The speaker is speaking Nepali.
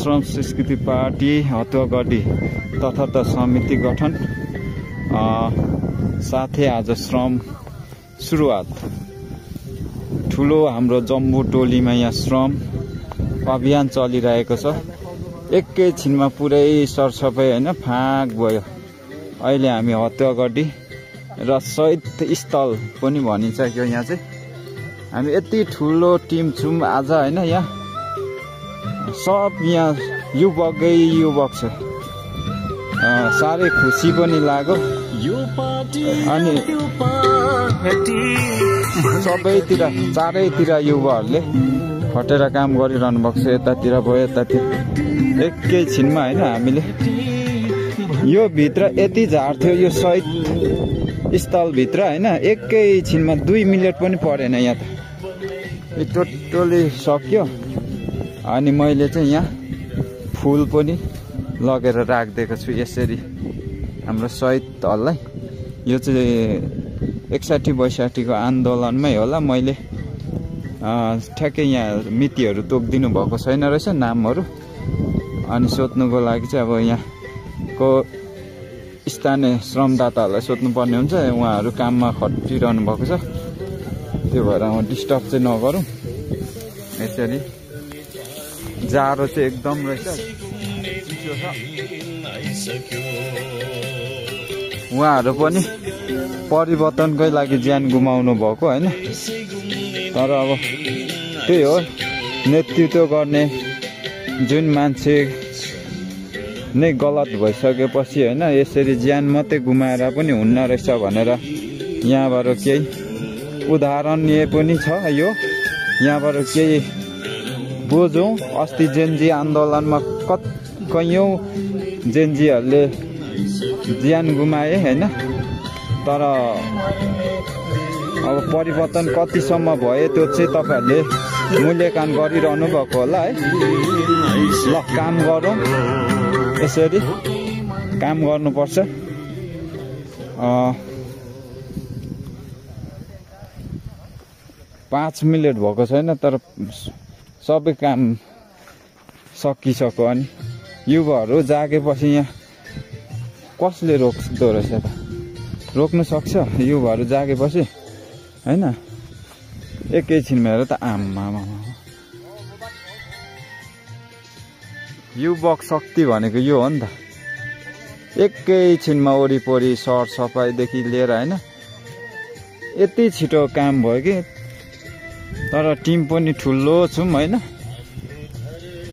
श्रम संस्कृति पार्टी हतुवागढी तथार्थ समिति गठन साथै आज श्रम सुरुवात। ठुलो हाम्रो जम्बू टोलीमा यहाँ श्रम अभियान चलिरहेको छ। एकैछिनमा पुरै सरसफाइ हैन फाँक भयो। अहिले हामी हतुवागढी र शहीद स्थल पनि भनिन्छ यो यहाँ चाहिँ। हामी यति ठुलो टिम छौँ आज हैन। यहाँ सब यहाँ युवकै युवक छ। साह्रै खुसी पनि लाग्यो। अनि सबैतिर चारैतिर युवाहरूले खटेर काम गरिरहनु भएको छ। यतातिर भयो यतातिर एकैछिनमा हैन। हामीले यो भित्र यति झार थियो यो शहीद स्थलभित्र हैन। एकैछिनमा 2 मिनेट पनि परेन। यहाँ त यो टोटली सक्यो। अनि मैले चाहिँ यहाँ फुल पनि लगेर राखिदिएको छु यसरी हाम्रो शहीद हललाई। यो चाहिँ 61-62 को आन्दोलनमै होला। मैले ठ्याक्कै यहाँ मितिहरू तोकिदिनु भएको छैन रहेछ नामहरू। अनि सोध्नुको लागि चाहिँ अब यहाँको स्थानीय श्रमदाताहरूलाई सोध्नुपर्ने हुन्छ। उहाँहरू काममा खटिरहनु भएको छ। त्यो भएर डिस्टर्ब चाहिँ नगरौँ। यसरी जाडो चाहिँ एकदम रहेछ। चिसो छ। उहाँहरू पनि परिवर्तनकै लागि ज्यान गुमाउनु भएको हैन। तर अब त्यही हो, नेतृत्व गर्ने जुन मान्छे नै गलत भइसकेपछि हैन यसरी ज्यान मात्रै गुमाएर पनि हुन्न रहेछ भनेर यहाँबाट केही उदाहरणीय पनि छ। यो यहाँबाट केही बुझौँ। अस्ति जेनजी आन्दोलनमा कैयौँ जेनजीहरूले ज्यान गुमाए हैन। तर अब परिवर्तन कतिसम्म भयो त्यो चाहिँ तपाईहरुले मूल्याङ्कन गरिरहनु भएको होला है। ल काम गरौँ। यसरी काम गर्नुपर्छ। 5 मिनेट भएको छैन तर सबै काम सकिसक्यो। अनि युवाहरू जागेपछि यहाँ कसले रोक्दो रहेछ त? रोक्नु सक्छ युवाहरू जागेपछि हैन। एकैछिनमा हेर त आम्मा युवक शक्ति भनेको यो हो नि त। एकैछिनमा वरिपरि सरसफाइदेखि लिएर हैन यति छिटो काम भयो कि। तर टिम पनि ठुलो छौँ हैन।